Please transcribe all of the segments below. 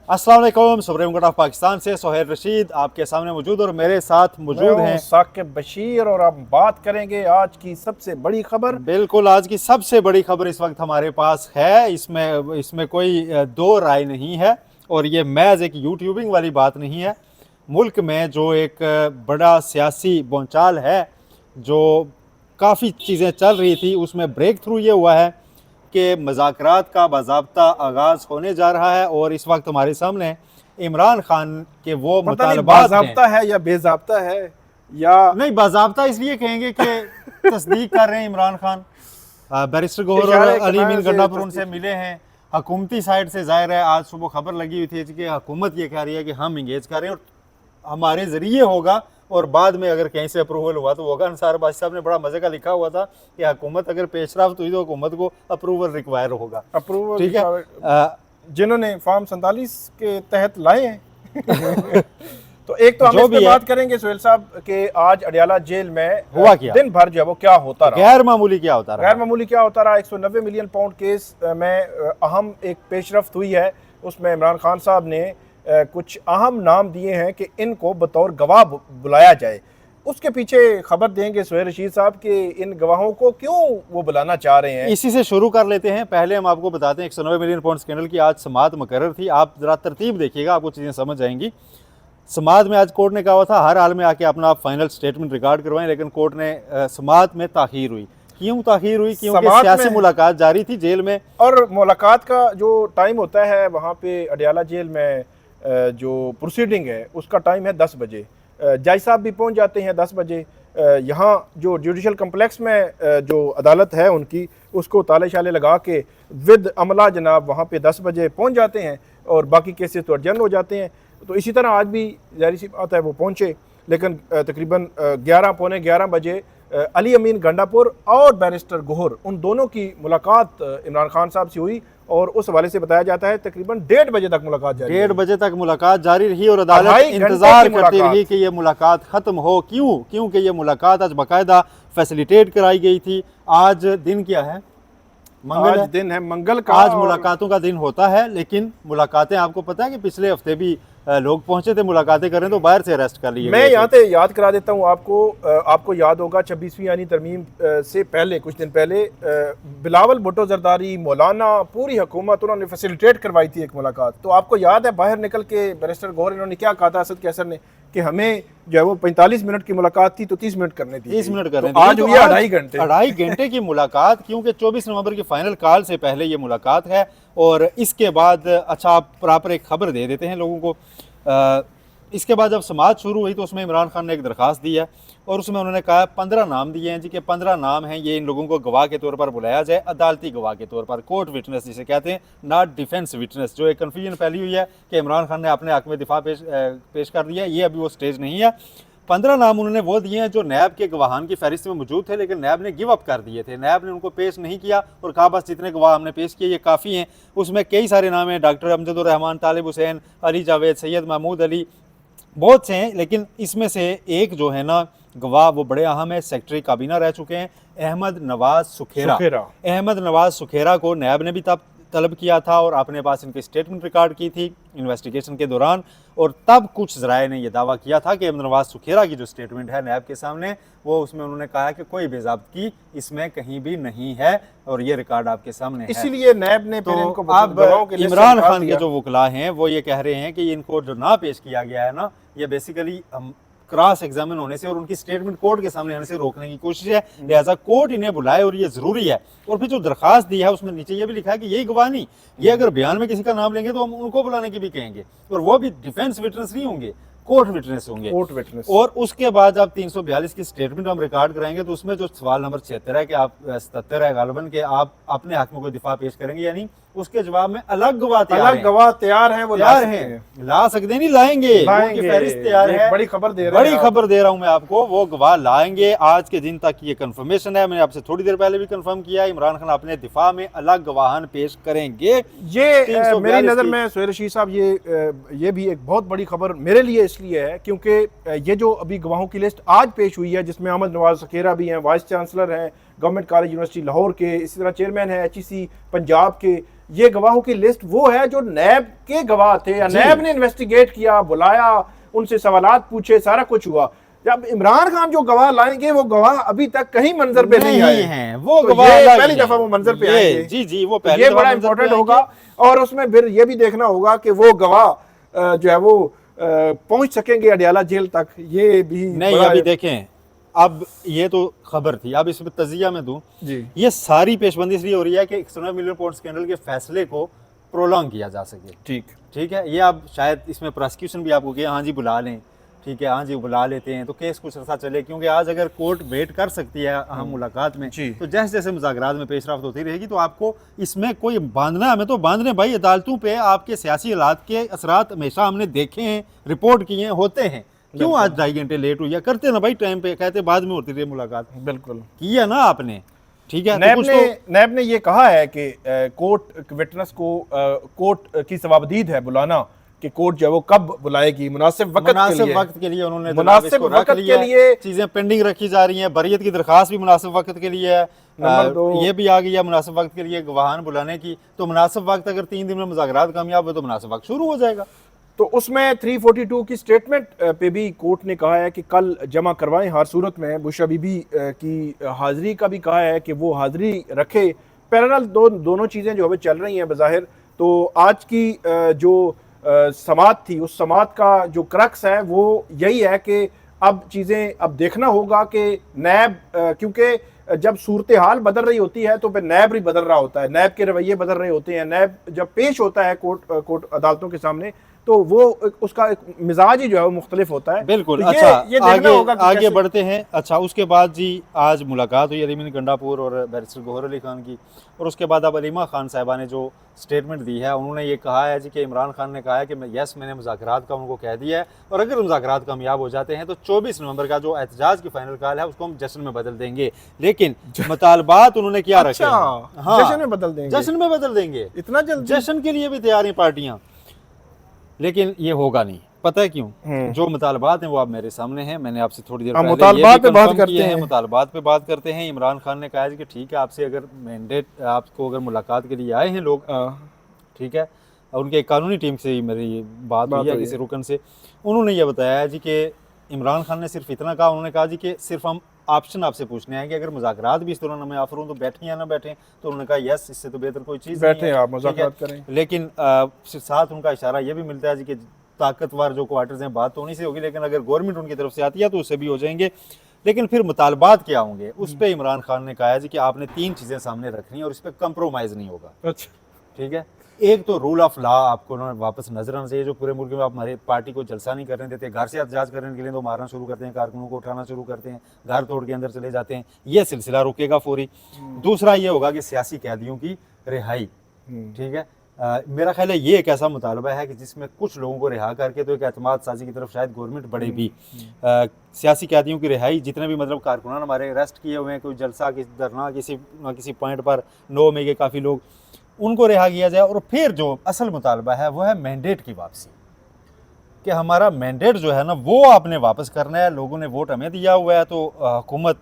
अस्सलाम वालेकुम। Supreme court of Pakistan से सोहेल रशीद आपके सामने मौजूद और मेरे साथ मौजूद हैं साकिब बशीर और हम बात करेंगे आज की सबसे बड़ी खबर। बिल्कुल, आज की सबसे बड़ी खबर इस वक्त हमारे पास है। इसमें कोई दो राय नहीं है और ये महज एक यूट्यूबिंग वाली बात नहीं है। मुल्क में जो एक बड़ा सियासी बोंचाल है, जो काफ़ी चीज़ें चल रही थी, उसमें ब्रेक थ्रू ये हुआ है कि मज़ाकरात का बाज़ाब्ता आगाज़ होने जा रहा है और इस वक्त हमारे सामने इमरान खान के वो मुतालबात बाज़ाब्ता है या बेज़ाब्ता है या नहीं, बाज़ाब्ता इसलिए कहेंगे कि तस्दीक कर रहे हैं इमरान खान। बैरिस्टर गौहर और अली अमीन गंडापुर उनसे मिले हैं। हुकूमती साइड से ज़ाहिर है, आज सुबह खबर लगी हुई थी कि हुकूमत ये कह रही है कि हम इंगेज कर रहे हैं और हमारे ज़रिए होगा और बाद में अगर कहीं से अप्रूवल हुआ तो होगा। अंसार बादशाह साहब ने बड़ा मज़े का लिखा हुआ था कि हुकूमत अगर पेशरफ्त हुई तो हुकूमत को अप्रूवल रिक्वायर होगा। अप्रूवल, ठीक है, जिन्होंने फॉर्म 47 के तहत लाए हैं। तो एक तो हम इस पे बात करेंगे सोहेल साहब के आज अडियाला जेल में हुआ क्या, दिन भर जो है वो क्या होता रहा, गैर मामूली क्या होता रहा। 190 मिलियन पाउंड केस में अहम एक पेशरफ्त हुई है। उसमें इमरान खान साहब ने कुछ अहम नाम दिए हैं कि इनको बतौर गवाह बुलाया जाए। उसके पीछे खबर देंगे सोहेल रशीद साहब कि इन गवाहों को क्यों वो बुलाना चाह रहे हैं। इसी से शुरू कर लेते हैं। पहले हम आपको बताते हैं 190 मिलियन पाउंड स्कैंडल की आज समाअत मुकर्रर थी। आप ज़रा तरतीब देखिएगा, आपको चीज़ें समझ आएंगी। समाअत में आज कोर्ट ने कहा था हर हाल में आके अपना आप फाइनल स्टेटमेंट रिकॉर्ड करवाएं, लेकिन कोर्ट ने समाअत में ताख़ीर हुई। क्यों ताख़ीर हुई? क्योंकि सियासी मुलाकात जारी थी जेल में और मुलाकात का जो टाइम होता है वहाँ पे अडियाला जेल में जो प्रोसीडिंग है उसका टाइम है 10 बजे। जज साहब भी पहुंच जाते हैं 10 बजे। यहाँ जो जुडिशल कम्प्लेक्स में जो अदालत है उनकी, उसको ताले शाले लगा के विद अमला जनाब वहाँ पे 10 बजे पहुंच जाते हैं और बाकी केसेस तो अर्जन हो जाते हैं। तो इसी तरह आज भी जाहिर सी बात है वो पहुँचे, लेकिन तकरीबन 11 पौने 11 बजे अली अमीन गंडापुर और बैरिस्टर गौहर, उन दोनों की मुलाकात इमरान खान साहब से हुई और उस हवाले से बताया जाता है तकरीबन 1:30 बजे तक मुलाकात जारी 1:30 बजे तक मुलाकात जारी रही और अदालत इंतजार करती रही कि ये मुलाकात ख़त्म हो। क्योंकि ये मुलाकात आज बाकायदा फैसिलिटेट कराई गई थी। आज दिन क्या है? मंगल। आज दिन है मंगल का। आज मुलाकातों का दिन होता है, लेकिन मुलाकातें आपको पता है कि पिछले हफ्ते भी लोग पहुंचे थे मुलाकातें करें तो बाहर से अरेस्ट कर लिए। मैं यहाँ पे याद करा देता हूँ आपको याद होगा 26वीं यानी तरमीम से पहले कुछ दिन पहले बिलावल भुट्टो जरदारी, मौलाना, पूरी हुकूमत उन्होंने फैसिलिटेट करवाई थी एक मुलाकात। तो आपको याद है बाहर निकल के बैरिस्टर गौहर इन्होंने क्या कहा था असद कैसर ने कि हमें जो है वो 45 मिनट की मुलाकात थी तो 30 मिनट करने थी, 30 मिनट करने थी। आज हुई 2.5 घंटे की मुलाकात, क्योंकि 24 नवंबर की फाइनल कॉल से पहले ये मुलाकात है। और इसके बाद अच्छा आप प्रॉपर एक खबर दे देते हैं लोगों को। इसके बाद जब समाअत शुरू हुई तो उसमें इमरान खान ने एक दरख्वास्त दी है और उसमें उन्होंने कहा 15 नाम दिए हैं जी, कि 15 नाम हैं, ये इन लोगों को गवाह के तौर पर बुलाया जाए, अदालती गवाह के तौर पर, कोर्ट विटनेस जिसे कहते हैं, नॉट डिफेंस विटनेस। जो एक कन्फ्यूजन फैली हुई है कि इमरान खान ने अपने हक में दिफा पेश कर दिया, ये अभी वो स्टेज नहीं है। 15 नाम उन्होंने वो दिए हैं जो नैब के गवाहान की फहरिस्त में मौजूद थे, लेकिन नैब ने गिव अप कर दिए थे। नैब ने उनको पेश नहीं किया और कहा बस जितने गवाह हमने पेश किए ये काफ़ी हैं। उसमें कई सारे नाम हैं, डॉक्टर अमजदुर रहमान, तालिब हुसैन, अली जावेद, सैयद महमूद अली, बहुत से हैं। लेकिन इसमें से एक जो है ना गवाह वो बड़े अहम है, सेक्रेटरी काबीना रह चुके हैं, अहमद नवाज सुखेरा। अहमद नवाज सुखेरा को नैब ने भी तब तलब किया था और अपने पास इनकी स्टेटमेंट रिकॉर्ड की थी इन्वेस्टिगेशन के दौरान। और तब कुछ ज़राए ने यह दावा किया था कि अहमद नवाज सुखेरा की जो स्टेटमेंट है नैब के सामने, वो उसमें उन्होंने कहा कि कोई बेज़ाब्तगी इसमें कहीं भी नहीं है और ये रिकॉर्ड आपके सामने है। इसीलिए नैब ने तो अब इमरान खान के जो वकला हैं वो ये कह रहे हैं कि इनको जो ना पेश किया गया है ना, ये बेसिकली क्रॉस एग्जामिन होने से और उनकी स्टेटमेंट कोर्ट के सामने आने से रोकने की कोशिश है, लिहाजा कोर्ट इन्हें बुलाए और ये जरूरी है। और फिर जो दरखास्त दी है उसमें नीचे ये भी लिखा है कि यही गवाह नहीं, ये अगर बयान में किसी का नाम लेंगे तो हम उनको बुलाने की भी कहेंगे और वो भी डिफेंस विटनेस नहीं होंगे, कोर्ट विटनेस होंगे। और उसके बाद जब 342 की स्टेटमेंट हम रिकॉर्ड कराएंगे तो उसमें जो सवाल नंबर 76 है कि आप 77 है गालबन के आप अपने हक में कोई दिफा पेश करेंगे या नहीं, उसके जवाब में अलग गवाह तैयार हैं, वो ला सकते नहीं, लाएंगे, फहरिस्त तैयार है। बड़ी खबर दे रहा हूं मैं आपको, वो गवाह लाएंगे। आज के दिन तक ये कंफर्मेशन है, मैंने आपसे थोड़ी देर पहले भी कंफर्म किया, इमरान खान अपने दिफा में अलग गवाहान पेश करेंगे। ये मेरी नज़र में सोहेल रशीद साहब ये भी एक बहुत बड़ी खबर मेरे लिए इसलिए है क्योंकि ये जो अभी गवाहों की लिस्ट आज पेश हुई है जिसमें अहमद नवाज सुखेरा भी हैं, वाइस चांसलर हैं, गवर्नमेंट कॉलेज यूनिवर्सिटी लाहौर के, इसी तरह चेयरमैन है HEC पंजाब के। ये गवाहों की लिस्ट वो है जो नैब के गवाह थे, या नैब ने इन्वेस्टिगेट किया, बुलाया, उनसे सवालात पूछे, सारा कुछ हुआ। जब इमरान खान जो गवाह लाएंगे वो गवाह अभी तक कहीं मंजर पे नहीं आए हैं, वो तो गवाह ये पहली दफा वो मंजर पे आएंगे। जी जी, वो तो ये बड़ा इंपॉर्टेंट होगा। और उसमें फिर ये भी देखना होगा कि वो गवाह जो है वो पहुंच सकेंगे अडयाला जेल तक, ये भी नहीं। अभी देखें, अब ये तो खबर थी, अब इसमें तजिया में दूं जी। ये सारी पेशबंदी इसलिए हो रही है कि 109 मिलियन पाउंड स्कैंडल के फैसले को प्रोलॉन्ग किया जा सके। ठीक है, ये अब शायद इसमें प्रोसिक्यूशन भी आपको कहे हाँ जी बुला लें, ठीक है, हाँ जी बुला लेते हैं तो केस कुछ अर्सा चले, क्योंकि आज अगर कोर्ट वेट कर सकती है अहम मुलाकात में, तो जैसे जैसे मुज़ाकरात में पेशरफ्त होती रहेगी तो आपको इसमें कोई बांधना, हमें तो बांधने भाई अदालतों पे आपके सियासी हालात के असरात हमेशा हमने देखे हैं, रिपोर्ट किए हैं, होते हैं। क्यों आज 2.5 घंटे लेट हुई? करते ना भाई टाइम पे, कहते बाद में होती रही मुलाकात। बिल्कुल किया ना आपने, ठीक है। नैब ने ये कहा है कि कोर्ट विटनेस को कोर्ट की सवाबदीद है बुलाना, कि कोर्ट जो है वो कब बुलाएगी, मुनासिब वक्त के लिए उन्होंने मुनासिब वक्त के लिए चीजें पेंडिंग रखी जा रही हैं। बरियत की दरखास्त भी मुनासिब वक्त के लिए है। ये भी आ गई है मुनासिब वक्त के लिए गवाहान बुलाने की। तो मुनासिब वक्त अगर 3 दिन में मुज़ाकरात कामयाब हो तो मुनासिब वक्त शुरू हो जाएगा। तो उसमें 342 की स्टेटमेंट पे भी कोर्ट ने कहा है कि कल जमा करवाएं। हर सूरत में बुशरा बीबी की हाज़िरी का भी कहा है कि वो हाज़िरी रखे। पैरेलल दोनों चीज़ें जो अभी चल रही हैं बज़ाहिर। तो आज की जो समात थी, उस समात का जो क्रक्स है वो यही है कि अब चीज़ें अब देखना होगा कि नैब, क्योंकि जब सूरत हाल बदल रही होती है तो फिर नैब भी बदल रहा होता है, नैब के रवैये बदल रहे होते हैं। नैब जब पेश होता है कोर्ट अदालतों के सामने तो वो उसका एक मिजाज ही जो है वो मुख्तलिफ होता है। बिल्कुल। तो अच्छा, ये देखना होगा कि आगे बढ़ते हैं। अच्छा, उसके बाद जी आज मुलाकात हुई अलीमीन गंडापुर और बैरिस्टर गौहर अली खान की, और उसके बाद अब अलीमा खान साहिबा ने जो स्टेटमेंट दी है, उन्होंने ये कहा है जी कि इमरान खान ने कहा है कि मैंने मुज़ाकरात का उनको कह दिया है, और अगर मुज़ाकरात कामयाब हो जाते हैं तो 24 नवंबर का जो एहतजाज की फाइनल कॉल है उसको हम जश्न में बदल देंगे। लेकिन मुतालबात उन्होंने क्या रखे? हाँ, जश्न में बदल देंगे, जश्न में बदल देंगे, इतना जल्दी जश्न के लिए भी तैयार हैं पार्टियां। लेकिन ये होगा नहीं, पता है क्यों? जो मुतालबात हैं वो आप मेरे सामने हैं। मैंने आपसे थोड़ी देर पहले मुतालबात पे बात करते हैं। मुतालबात पे बात करते हैं। इमरान खान ने कहा है कि ठीक है, आपसे अगर मैंडेट, आपको अगर मुलाकात के लिए आए हैं लोग, ठीक है, उनके कानूनी टीम से ही मेरी बात हुई है किसी रुकन से, उन्होंने ये बताया है जी कि इमरान खान ने सिर्फ इतना कहा, उन्होंने कहा जी कि सिर्फ हम ऑप्शन आपसे पूछने हैं कि अगर मुज़ाकरात भी इस दौरान हमें ऑफर हो तो बैठें या ना बैठें। तो उन्होंने कहा यस, इससे तो बेहतर कोई चीज़ बैठे आप मुज़ाकरात करें। लेकिन साथ उनका इशारा ये भी मिलता है जी कि ताकतवर जो क्वार्टर्स हैं बात तो उन्हीं से होगी, लेकिन अगर गवर्नमेंट उनकी तरफ से आती है तो उससे भी हो जाएंगे। लेकिन फिर मुतालबात क्या होंगे उस पर इमरान खान ने कहा है जी कि आपने 3 चीज़ें सामने रखनी है और इस पर कंप्रोमाइज़ नहीं होगा। अच्छा, ठीक है। एक तो रूल ऑफ लॉ आपको उन्होंने वापस नजर आना चाहिए। जो पूरे मुल्क में आप हमारी पार्टी को जलसा नहीं करने देते, घर से एहतजाज करने के लिए तो मारना शुरू करते हैं, कारकुनों को उठाना शुरू करते हैं, घर तोड़ के अंदर चले जाते हैं, ये सिलसिला रुकेगा फौरी। दूसरा ये होगा कि सियासी कैदियों की रिहाई। ठीक है, मेरा ख्याल है ये एक ऐसा मुतालबा है कि जिसमें कुछ लोगों को रिहा करके तो एक एतमाद साजी की तरफ शायद गवर्नमेंट बढ़े भी। सियासी कैदियों की रिहाई, जितने भी मतलब कारकुनान हमारे अरेस्ट किए हुए हैं, कोई जलसा किसी धरना किसी पॉइंट पर 9 मई के काफ़ी लोग, उनको रिहा किया जाए। और फिर जो असल मुतालबा है वो है मैंडेट की वापसी, कि हमारा मैंडेट जो है ना वो आपने वापस करना है। लोगों ने वोट हमें दिया हुआ है तो हुकूमत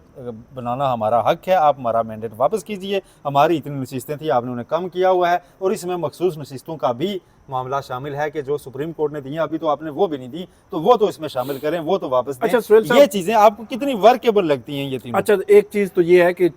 बनाना हमारा हक है, आप हमारा मैंडेट वापस कीजिए। हमारी इतनी नशिस्तें थी, आपने उन्हें कम किया हुआ है, और इसमें मखसूस नशिस्तों का भी मामला शामिल है कि जो सुप्रीम कोर्ट ने दी है अभी तो आपने वो भी नहीं दी, तो वो तो इसमें शामिल करें, वो तो वापस दें। अच्छा, ये चीज़ें आपको कितनी वर्केबल लगती हैं ये तीनों? अच्छा, एक चीज़ तो ये है कि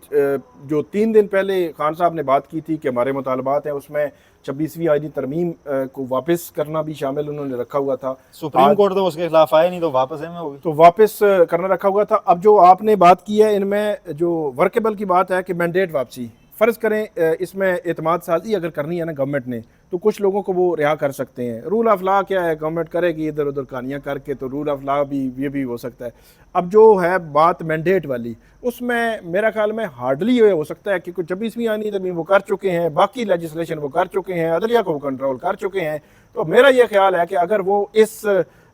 जो 3 दिन पहले खान साहब ने बात की थी कि हमारे मुतालबात हैं, उसमें 26वीं आईनी तरमीम को वापस करना भी शामिल उन्होंने रखा हुआ था। सुप्रीम कोर्ट तो उसके खिलाफ आया नहीं, तो वापस है होगी, तो वापस करना रखा हुआ था। अब जो आपने बात की है, इनमें जो वर्केबल की बात है कि मैंडेट वापसी, फ़र्ज़ करें इसमें एतमाद साजी अगर करनी है ना गवर्नमेंट ने, तो कुछ लोगों को वो रिहा कर सकते हैं। रूल ऑफ लॉ क्या है, गवर्नमेंट करेगी इधर उधर कहानियाँ करके, तो रूल ऑफ लॉ भी ये भी हो सकता है। अब जो है बात मैंडेट वाली, उसमें मेरा ख्याल में हार्डली ये हो सकता है कि कुछ 26वीं आनी तरमीम वो कर चुके हैं, बाकी लेजिस्लेशन वो कर चुके हैं, अदलिया को कंट्रोल कर चुके हैं। तो मेरा ये ख्याल है कि अगर वो इस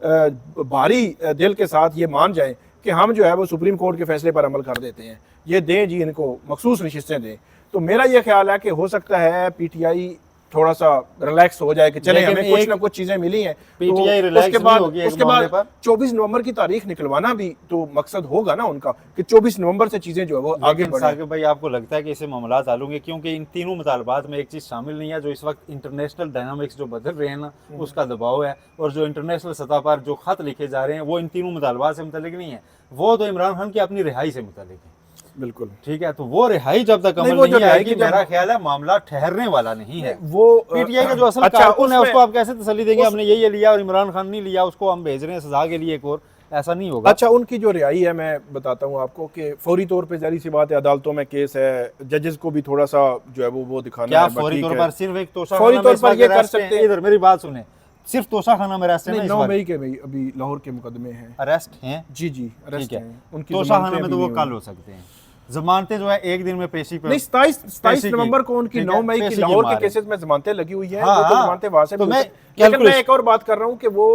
भारी दिल के साथ ये मान जाए कि हम जो है वो सुप्रीम कोर्ट के फैसले पर अमल कर देते हैं, ये दें जी इनको मखसूस नशिस्तें दें, तो मेरा ये ख्याल है कि हो सकता है PTI थोड़ा सा रिलैक्स हो जाए कि चले लेकिन हमें कुछ ना कुछ चीजें मिली हैं। PTI तो रिलैक्स उसके नहीं बाद होगी एक उसके मामले बाद पर। 24 नवंबर की तारीख निकलवाना भी तो मकसद होगा ना उनका कि 24 नवंबर से चीजें जो है वो आगे लेकिन बढ़े। साकिब भाई, आपको लगता है कि इससे मामला हल होंगे? क्योंकि इन तीनों मुतालबात में एक चीज़ शामिल नहीं है, जो इस वक्त इंटरनेशनल डायनामिक्स जो बदल रहे हैं ना, उसका दबाव है। और जो इंटरनेशनल सतह पर जो खत लिखे जा रहे हैं वो इन तीनों मुतालबात से मुतल्लिक नहीं है, वो तो इमरान खान की अपनी रिहाई से मुतल्लिक है। बिल्कुल ठीक है, तो वो रिहाई जब तक नहीं, अमल वो जो नहीं रिहाई आएगी, की जब- मेरा ख्याल है मामला ठहरने वाला नहीं है। वो पीटीआई का जो असल अच्छा, कारकुन है उसमें- उसको आप कैसे तसल्ली देंगे उस- हमने ये लिया और इमरान खान नहीं लिया, उसको हम भेज रहे हैं सजा के लिए एक और? ऐसा नहीं होगा। अच्छा, उनकी जो रिहाई है मैं बताता हूँ आपको कि फौरी तौर पे जारी सी बात है, अदालतों में केस है, जजेस को भी थोड़ा सा जो है वो दिखाना क्या है। फौरी ठीक तौर है। पर सिर्फ एक तोशा फौरी खाना में तौर इस पर वक्त ये कर अरेस्ट हैं? सकते हैं। इधर मेरी बात सुने, सिर्फ तोशा खाना में अरेस्ट है ना नहीं, इस 9 वक्त? मई के भी अभी लाहौर के मुकदमे हैं। अरेस्ट हैं, जी जी, अरेस्ट ठीक है। हैं। उनकी तोशा जमानतें खाना में अभी तो वो नहीं कल हुई। हो सकते हैं, जमानतें जो है एक दिन में पेशी पर। नहीं, 27 पेशी की। नवंबर को उनकी ठीक 9 है, मई की पेशी की लाहौर के मार है। केसेस में जमानतें लगी हुई हैं। हाँ, वो तो हाँ। जमानतें वहां से तो भी हो मैं सकती हैं। लेकिन मैं calculation- एक और बात कर रहा हूँ कि वो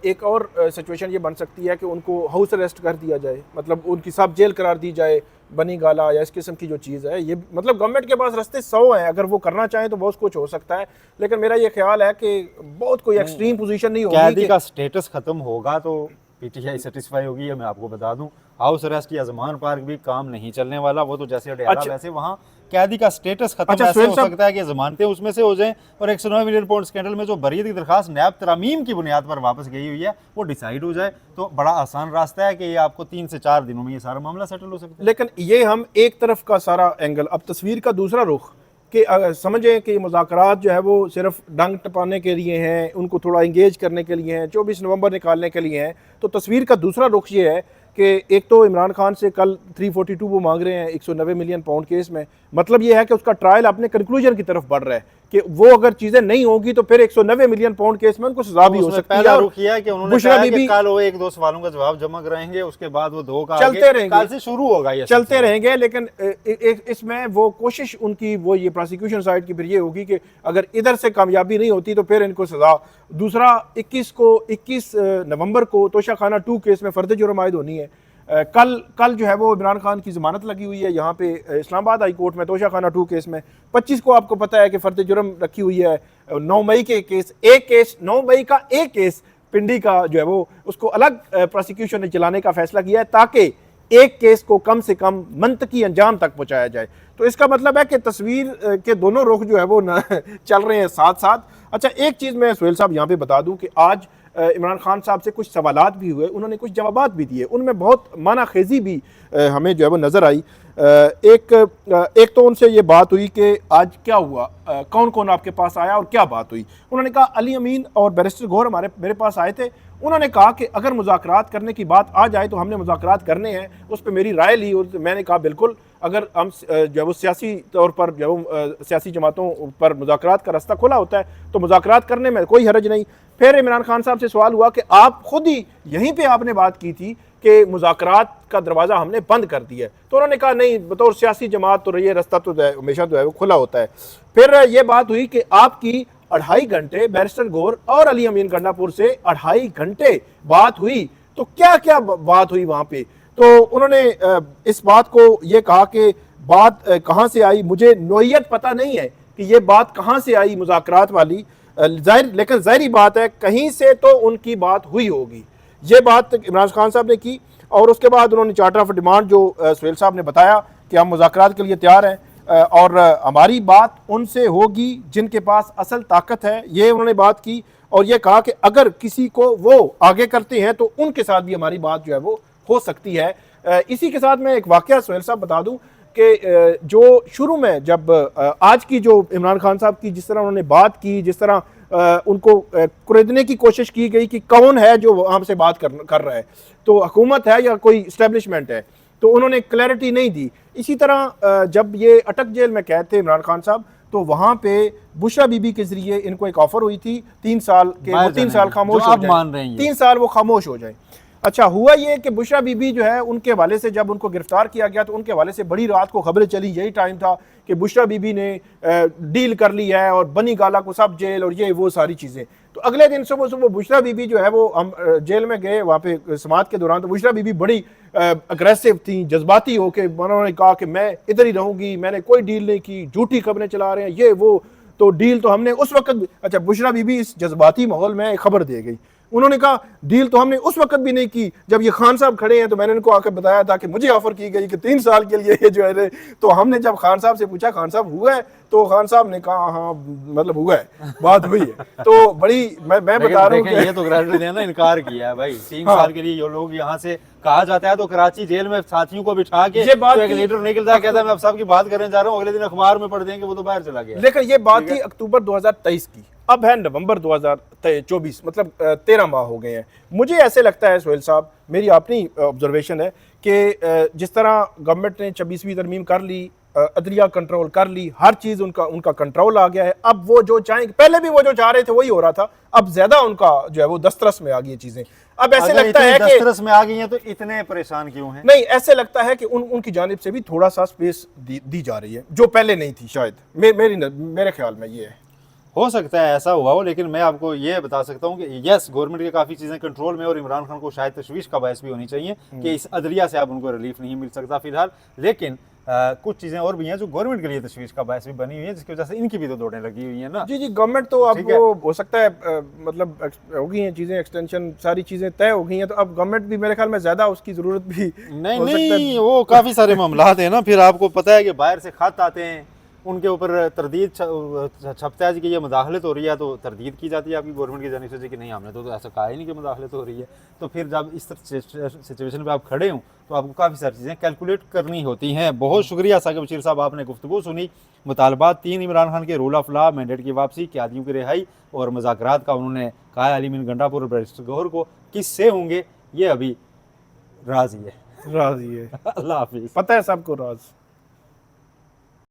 एक और सिचुएशन ये बन सकती है कि उनको हाउस अरेस्ट कर दिया जाए, मतलब उनकी सब जेल करार दी जाए, बनी गाला या इस किस्म की जो चीज़ है। ये मतलब गवर्नमेंट के पास रास्ते 100 हैं, अगर वो करना चाहें तो बहुत कुछ हो सकता है। लेकिन मेरा ये ख्याल है कि बहुत कोई एक्सट्रीम पोजीशन नहीं होगी कैदी कि का स्टेटस खत्म होगा तो पीटीआई सेटिस्फाई होगी, ये मैं आपको बता दूं। हाउस अरेस्ट या जमान पार्क भी काम नहीं चलने वाला, वो तो जैसे अडयाला अच्छा। वैसे वहाँ कैदी का स्टेटस खत्म अच्छा, ऐसे सुहेल हो साहब- सकता है कि जमानतें उसमें से हो जाएं और 109 मिलियन पाउंड स्कैंडल में जो बरीयत की दरखास्त नैब तरामीम की बुनियाद पर वापस गई हुई है वो डिसाइड हो जाए, तो बड़ा आसान रास्ता है कि ये आपको 3 से 4 दिनों में ये सारा मामला सेटल हो सकता है। लेकिन ये हम एक तरफ का सारा एंगल, अब तस्वीर का दूसरा रुख कि अगर समझें कि मुज़ाकरात जो है वो सिर्फ डंग टपाने के लिए हैं, उनको थोड़ा इंगेज करने के लिए हैं, 24 नवंबर निकालने के लिए हैं, तो तस्वीर का दूसरा रुख ये है कि एक तो इमरान खान से कल 342 वो मांग रहे हैं 190 मिलियन पाउंड केस में। मतलब ये है कि उसका ट्रायल अपने कंक्लूजन की तरफ बढ़ रहा है कि वो अगर चीज़ें नहीं होंगी तो फिर 190 मिलियन पाउंड केस में उनको सजा भी हो उसमें सकती है। पहला और रुख किया है कि उन्होंने बुशरा कहा कि बीबी कल वो 1-2 सवालों का जवाब जमा कराएंगे, उसके बाद वो 2 का चलते आगे रहेंगे। कल से शुरू होगा ये चलते सिलसिला। रहेंगे। लेकिन इसमें वो कोशिश उनकी वो ये प्रोसिक्यूशन साइड की फिर ये होगी कि अगर इधर से कामयाबी नहीं होती तो फिर इनको सजा। दूसरा 21 नवंबर को तोशा खाना 2 केस में फर्द जुर्म आयद होनी है। कल जो है वो इमरान खान की जमानत लगी हुई है यहाँ पे इस्लामाबाद हाई कोर्ट में तोशा खाना 2 केस में। 25 को आपको पता है कि फर्द जुर्म रखी हुई है। 9 मई के केस, एक केस 9 मई का एक केस पिंडी का जो है वो उसको अलग प्रोसिक्यूशन ने चलाने का फैसला किया है ताकि एक केस को कम से कम मंतकी अंजाम तक पहुंचाया जाए। तो इसका मतलब है कि तस्वीर के दोनों रुख जो है वो चल रहे हैं साथ साथ। अच्छा, एक चीज़ मैं सुहेल साहब यहाँ पे बता दूं कि आज इमरान खान साहब से कुछ सवालात भी हुए, उन्होंने कुछ जवाबात भी दिए, उनमें बहुत मानाखेजी भी हमें जो है वो नज़र आई। एक तो उनसे ये बात हुई कि आज क्या हुआ, कौन कौन आपके पास आया और क्या बात हुई। उन्होंने कहा अली अमीन और बैरिस्टर गौहर मेरे पास आए थे। उन्होंने कहा कि अगर मुज़ाकरात करने की बात आ जाए तो हमने मुज़ाकरात करने हैं। उस पर मेरी राय ली और मैंने कहा बिल्कुल, अगर हम जो है वो सियासी तौर पर जो सियासी जमातों पर मुज़ाकरात का रास्ता खुला होता है तो मुज़ाकरात करने में कोई हरज नहीं। फिर इमरान खान साहब से सवाल हुआ कि आप खुद ही यहीं पे आपने बात की थी कि मुज़ाकरात का दरवाज़ा हमने बंद कर दिया है। तो उन्होंने कहा नहीं, बतौर सियासी जमात तो ये रास्ता तो हमेशा जो है वो खुला होता है। फिर ये बात हुई कि आपकी 2.5 घंटे बैरिस्टर गौहर और अली अमीन गंडापुर से 2.5 घंटे बात हुई। तो क्या क्या बात हुई वहाँ पे? तो उन्होंने इस बात को ये कहा कि बात कहाँ से आई, मुझे नोयत पता नहीं है कि ये बात कहाँ से आई मुज़ाकरात वाली, लेकिन ज़ाहिरी बात है कहीं से तो उनकी बात हुई होगी। ये बात इमरान खान साहब ने की और उसके बाद उन्होंने चार्टर ऑफ डिमांड जो सुहेल साहब ने बताया कि हम मुज़ाकरात के लिए तैयार हैं और हमारी बात उनसे होगी जिनके पास असल ताकत है, ये उन्होंने बात की। और ये कहा कि अगर किसी को वो आगे करते हैं तो उनके साथ भी हमारी बात जो है वो हो सकती है। इसी के साथ मैं एक वाक़या सुहेल साहब बता दूं कि जो शुरू में जब आज की जो इमरान खान साहब की जिस तरह उन्होंने बात की, जिस तरह उनको कुरेदने की कोशिश की गई कि कौन है जो हमसे बात कर रहा है, तो हुकूमत है या कोई इस्टेब्लिशमेंट है, तो उन्होंने क्लैरिटी नहीं दी। इसी तरह जब ये अटक जेल में कैद थे इमरान खान साहब, तो वहाँ पे बुशरा बीबी के जरिए इनको एक ऑफर हुई थी 3 साल के, वो 3 साल खामोश हो जाए, 3 साल वो खामोश हो जाए। अच्छा, हुआ ये कि बुशरा बीबी जो है उनके हवाले से जब उनको गिरफ्तार किया गया तो उनके हवाले से बड़ी रात को खबरें चली, यही टाइम था कि बुशरा बीबी ने डील कर ली है और बनी गाला को सब जेल और ये वो सारी चीज़ें। तो अगले दिन सुबह सुबह बुशरा बीबी जो है वो हम जेल में गए वहाँ पे समात के दौरान, तो बुशरा बीबी बड़ी अग्रेसिव थी, जज्बाती होके उन्होंने कहा कि मैं इधर ही रहूँगी, मैंने कोई डील नहीं की, झूठी खबरें चला रहे हैं, ये वो। तो डील तो हमने उस वक्त भी, अच्छा बुशरा बीबी इस जज्बाती माहौल में एक खबर दे गई, उन्होंने कहा डील तो हमने उस वक्त भी नहीं की जब ये खान साहब खड़े हैं, तो मैंने उनको आकर बताया था कि मुझे ऑफर की गई कि 3 साल के लिए ये जो है, तो हमने जब खान साहब से पूछा खान साहब हुआ है, तो खान साहब ने कहा हाँ मतलब हुआ है, बात हुई है। तो बड़ी मैं बता रहा हूँ ये तो ग्रेजुएट ने ना इनकार किया है भाई, 3 साल के लिए ये लोग यहाँ से कहा जाता है तो कराची जेल में साथियों को बिठा के ये बात तो एक लीडर निकलता है, कहता है मैं अब सबकी बात करने जा रहा हूँ, अगले दिन अखबार में पढ़ देंगे वो तो बाहर चला गया। लेकिन ये बात थी अक्टूबर 2023 की, अब है नवंबर 2024, मतलब 13 माह हो गए हैं। मुझे ऐसे लगता है सोहेल साहब, मेरी अपनी ऑब्जर्वेशन है कि जिस तरह गवर्नमेंट ने 26वीं तरमीम कर ली, अदलिया कंट्रोल कर ली, हर चीज़ उनका कंट्रोल आ गया है। अब वो जो चाहेंगे, पहले भी वो जो चाह रहे थे वही हो रहा था, अब ज्यादा उनका जो है वो दस्तरस में आ गई चीज़ें। अब ऐसे लगता है कि दस्तरस में आ गई हैं तो इतने परेशान क्यों हैं? नहीं, ऐसे लगता है कि उनकी जानिब से भी थोड़ा सा स्पेस दी जा रही है जो पहले नहीं थी शायद, मेरे ख्याल में ये है। हो सकता है ऐसा हुआ हो, लेकिन मैं आपको ये बता सकता हूँ कि यस गवर्नमेंट के काफ़ी चीज़ें कंट्रोल में, और इमरान खान को शायद तशवीश का बायस भी होनी चाहिए कि इस अदलिया से अब उनको रिलीफ नहीं मिल सकता फिलहाल, लेकिन कुछ चीज़ें और भी हैं जो गवर्नमेंट के लिए तशवीश का बायस भी बनी हुई है, जिसकी वजह से इनकी भी तो दौड़ें लगी हुई हैं ना। जी गवर्नमेंट तो अब वो हो सकता है मतलब हो गई हैं चीज़ें, एक्सटेंशन सारी चीज़ें तय हो गई हैं, तो अब गवर्नमेंट भी मेरे ख्याल में ज़्यादा उसकी ज़रूरत भी नहीं, वो काफ़ी सारे मामलात हैं ना, फिर आपको पता है कि बाहर से खत आते हैं, उनके ऊपर तरदीद छपता है कि ये मुदाखलत हो रही है, तो तरदीद की जाती है आपकी गवर्नमेंट की जानिब से कि नहीं हमने तो ऐसा कहा ही नहीं कि मुदाखलत हो रही है। तो फिर जब इस सिचुएशन पे आप खड़े हों तो आपको काफ़ी सारी चीज़ें कैलकुलेट करनी होती हैं। बहुत शुक्रिया साकिब बशीर साहब, आपने गुफ्तगू सुनी। मुतालबात 3 इमरान खान के रूल ऑफ लॉ, मैंडेट की वापसी, कैदियों की रिहाई और मुज़ाकरात का उन्होंने कहा है अली मीन गंडापुर और बैरिस्टर गौहर को, किससे होंगे ये अभी राज ही है। राज ही है। अल्लाह हाफिज़। पता है सबको राज।